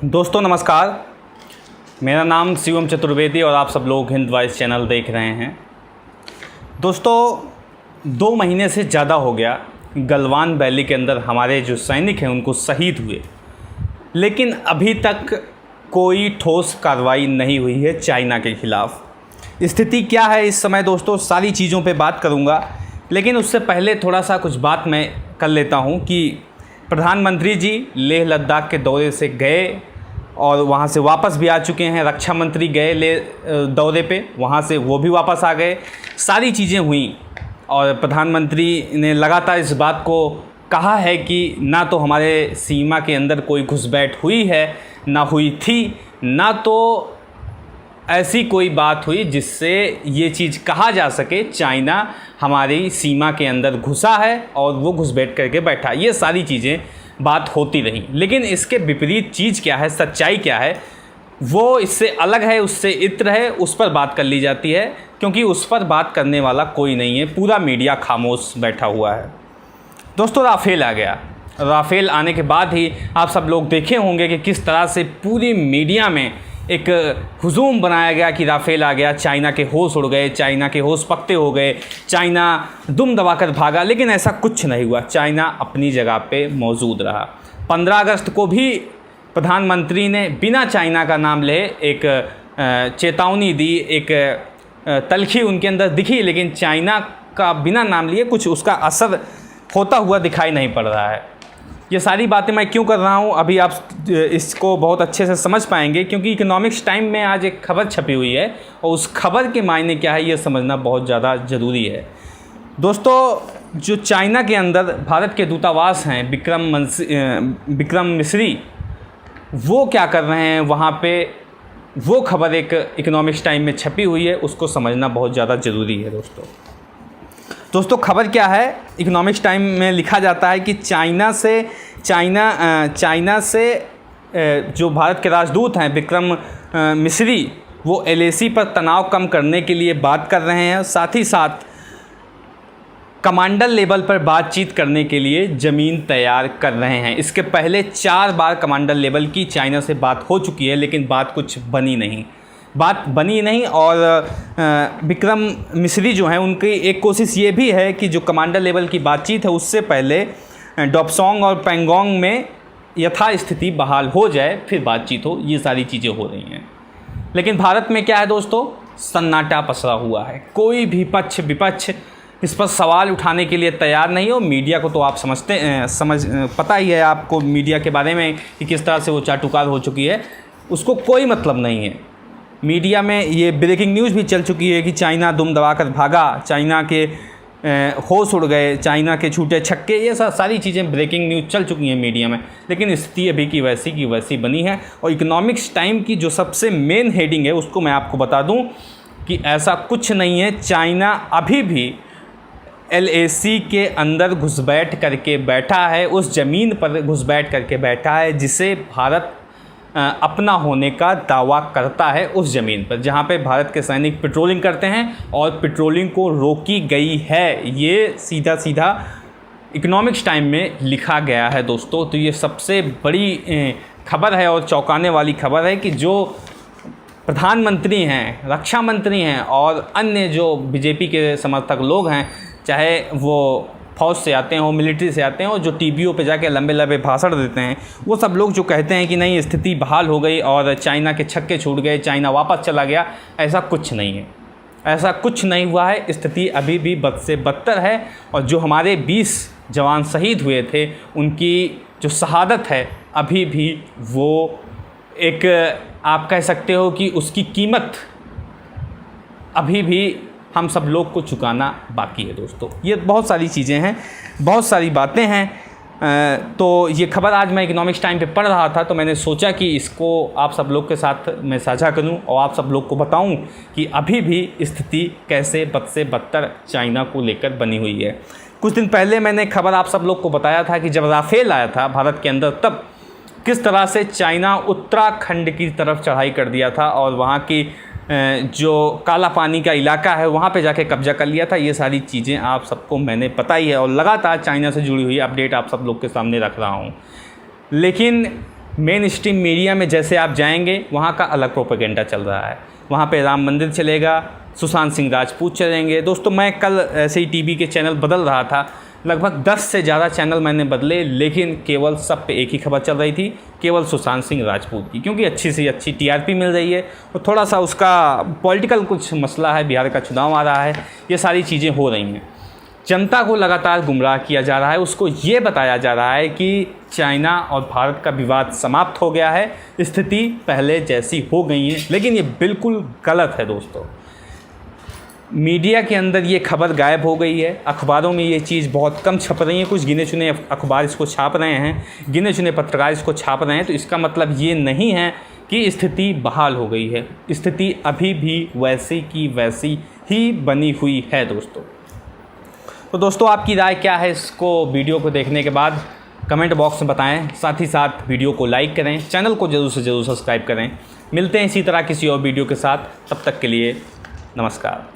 दोस्तों नमस्कार, मेरा नाम शिवम चतुर्वेदी और आप सब लोग हिंद वॉइस चैनल देख रहे हैं। दोस्तों 2 महीने से ज़्यादा हो गया गलवान वैली के अंदर हमारे जो सैनिक हैं उनको शहीद हुए, लेकिन अभी तक कोई ठोस कार्रवाई नहीं हुई है चाइना के ख़िलाफ़। स्थिति क्या है इस समय दोस्तों, सारी चीज़ों पे बात करूँगा, लेकिन उससे पहले थोड़ा सा कुछ बात मैं कर लेता हूँ कि प्रधानमंत्री जी लेह लद्दाख के दौरे से गए और वहाँ से वापस भी आ चुके हैं। रक्षा मंत्री गए ले दौरे पे, वहाँ से वो भी वापस आ गए। सारी चीज़ें हुई और प्रधानमंत्री ने लगातार इस बात को कहा है कि ना तो हमारे सीमा के अंदर कोई घुसपैठ हुई है, ना हुई थी, ना तो ऐसी कोई बात हुई जिससे ये चीज़ कहा जा सके चाइना हमारी सीमा के अंदर घुसा है और वो घुसपैठ करके बैठा। ये सारी चीज़ें बात होती रही, लेकिन इसके विपरीत चीज़ क्या है, सच्चाई क्या है, वो इससे अलग है, उससे इत्र है, उस पर बात कर ली जाती है, क्योंकि उस पर बात करने वाला कोई नहीं है। पूरा मीडिया खामोश बैठा हुआ है। दोस्तों राफेल आ गया। राफेल आने के बाद ही आप सब लोग देखे होंगे कि किस तरह से पूरी मीडिया में एक हुजूम बनाया गया कि राफेल आ गया, चाइना के होश उड़ गए, चाइना के होश पक्के हो गए, चाइना दुम दबाकर भागा। लेकिन ऐसा कुछ नहीं हुआ, चाइना अपनी जगह पे मौजूद रहा। 15 अगस्त को भी प्रधानमंत्री ने बिना चाइना का नाम ले एक चेतावनी दी, एक तलखी उनके अंदर दिखी, लेकिन चाइना का बिना नाम लिए कुछ उसका असर होता हुआ दिखाई नहीं पड़ रहा है। ये सारी बातें मैं क्यों कर रहा हूँ अभी आप इसको बहुत अच्छे से समझ पाएंगे, क्योंकि इकोनॉमिक्स टाइम में आज एक खबर छपी हुई है और उस खबर के मायने क्या है ये समझना बहुत ज़्यादा ज़रूरी है। दोस्तों जो चाइना के अंदर भारत के दूतावास हैं विक्रम मिस्री, वो क्या कर रहे हैं वहाँ पे, वो खबर एक इकोनॉमिक्स टाइम में छपी हुई है, उसको समझना बहुत ज़्यादा ज़रूरी है। दोस्तों खबर क्या है, इकोनॉमिक्स टाइम में लिखा जाता है कि चाइना से जो भारत के राजदूत हैं विक्रम मिस्री, वो LAC पर तनाव कम करने के लिए बात कर रहे हैं, साथ ही साथ कमांडर लेवल पर बातचीत करने के लिए ज़मीन तैयार कर रहे हैं। इसके पहले 4 बार कमांडर लेवल की चाइना से बात हो चुकी है, लेकिन बात बनी नहीं। और विक्रम मिस्री जो हैं उनकी एक कोशिश ये भी है कि जो कमांडर लेवल की बातचीत है उससे पहले डोपसोंग और पैंगोंग में यथास्थिति बहाल हो जाए, फिर बातचीत हो। ये सारी चीज़ें हो रही हैं, लेकिन भारत में क्या है दोस्तों, सन्नाटा पसरा हुआ है। कोई भी पक्ष विपक्ष इस पर सवाल उठाने के लिए तैयार नहीं हो। मीडिया को तो आप पता ही है आपको मीडिया के बारे में कि किस तरह से वो चाटुकार हो चुकी है, उसको कोई मतलब नहीं है। मीडिया में ये ब्रेकिंग न्यूज़ भी चल चुकी है कि चाइना दुम दबाकर भागा, चाइना के होश उड़ गए, चाइना के छूटे छक्के, ये सारी चीज़ें ब्रेकिंग न्यूज़ चल चुकी हैं मीडिया में, लेकिन स्थिति अभी की वैसी बनी है। और इकोनॉमिक्स टाइम की जो सबसे मेन हेडिंग है उसको मैं आपको बता दूं कि ऐसा कुछ नहीं है। चाइना अभी भी LAC के अंदर घुसपैठ करके बैठा है, उस ज़मीन पर घुसपैठ करके बैठा है जिसे भारत अपना होने का दावा करता है, उस ज़मीन पर जहाँ पे भारत के सैनिक पेट्रोलिंग करते हैं और पेट्रोलिंग को रोकी गई है। ये सीधा इकोनॉमिक्स टाइम में लिखा गया है दोस्तों। तो ये सबसे बड़ी खबर है और चौंकाने वाली खबर है कि जो प्रधानमंत्री हैं, रक्षा मंत्री हैं और अन्य जो BJP के समर्थक लोग हैं, चाहे वो फौज से आते हैं, मिलिट्री से आते हैं, और जो टीवीओ पे जाके लंबे भाषण देते हैं, वो सब लोग जो कहते हैं कि नहीं स्थिति बहाल हो गई और चाइना के छक्के छूट गए, चाइना वापस चला गया, ऐसा कुछ नहीं है। ऐसा कुछ नहीं हुआ है। स्थिति अभी भी बद से बदतर है और जो हमारे 20 जवान शहीद हुए थे उनकी जो शहादत है अभी भी वो एक आप कह सकते हो कि उसकी कीमत अभी भी हम सब लोग को चुकाना बाकी है दोस्तों। ये बहुत सारी चीज़ें हैं, बहुत सारी बातें हैं। तो ये खबर आज मैं इकोनॉमिक्स टाइम पे पढ़ रहा था, तो मैंने सोचा कि इसको आप सब लोग के साथ मैं साझा करूं और आप सब लोग को बताऊं कि अभी भी स्थिति कैसे बद से बदतर चाइना को लेकर बनी हुई है। कुछ दिन पहले मैंने खबर आप सब लोग को बताया था कि जब राफेल आया था भारत के अंदर, तब किस तरह से चाइना उत्तराखंड की तरफ चढ़ाई कर दिया था और वहाँ की जो काला पानी का इलाका है वहाँ पे जाके कब्जा कर लिया था। ये सारी चीज़ें आप सबको मैंने पता ही है और लगातार चाइना से जुड़ी हुई अपडेट आप सब लोग के सामने रख रहा हूँ। लेकिन मेन स्ट्रीम मीडिया में जैसे आप जाएंगे वहाँ का अलग प्रोपेगेंडा चल रहा है। वहाँ पे राम मंदिर चलेगा, सुशांत सिंह राजपूत चलेंगे। दोस्तों मैं कल ऐसे ही टीवी के चैनल बदल रहा था, लगभग 10 से ज़्यादा चैनल मैंने बदले, लेकिन केवल सब पे एक ही खबर चल रही थी, केवल सुशांत सिंह राजपूत की, क्योंकि अच्छी से अच्छी टीआरपी मिल रही है और थोड़ा सा उसका पॉलिटिकल कुछ मसला है, बिहार का चुनाव आ रहा है, ये सारी चीज़ें हो रही हैं। जनता को लगातार गुमराह किया जा रहा है, उसको ये बताया जा रहा है कि चाइना और भारत का विवाद समाप्त हो गया है, स्थिति पहले जैसी हो गई है, लेकिन ये बिल्कुल गलत है दोस्तों। मीडिया के अंदर ये खबर गायब हो गई है, अखबारों में ये चीज़ बहुत कम छप रही है, कुछ गिने चुने अखबार इसको छाप रहे हैं, गिने चुने पत्रकार इसको छाप रहे हैं, तो इसका मतलब ये नहीं है कि स्थिति बहाल हो गई है। स्थिति अभी भी वैसी की वैसी ही बनी हुई है दोस्तों। तो दोस्तों आपकी राय क्या है इसको वीडियो को देखने के बाद कमेंट बॉक्स में बताएं, साथ ही साथ वीडियो को लाइक करें, चैनल को ज़रूर से ज़रूर सब्सक्राइब करें। मिलते हैं इसी तरह किसी और वीडियो के साथ, तब तक के लिए नमस्कार।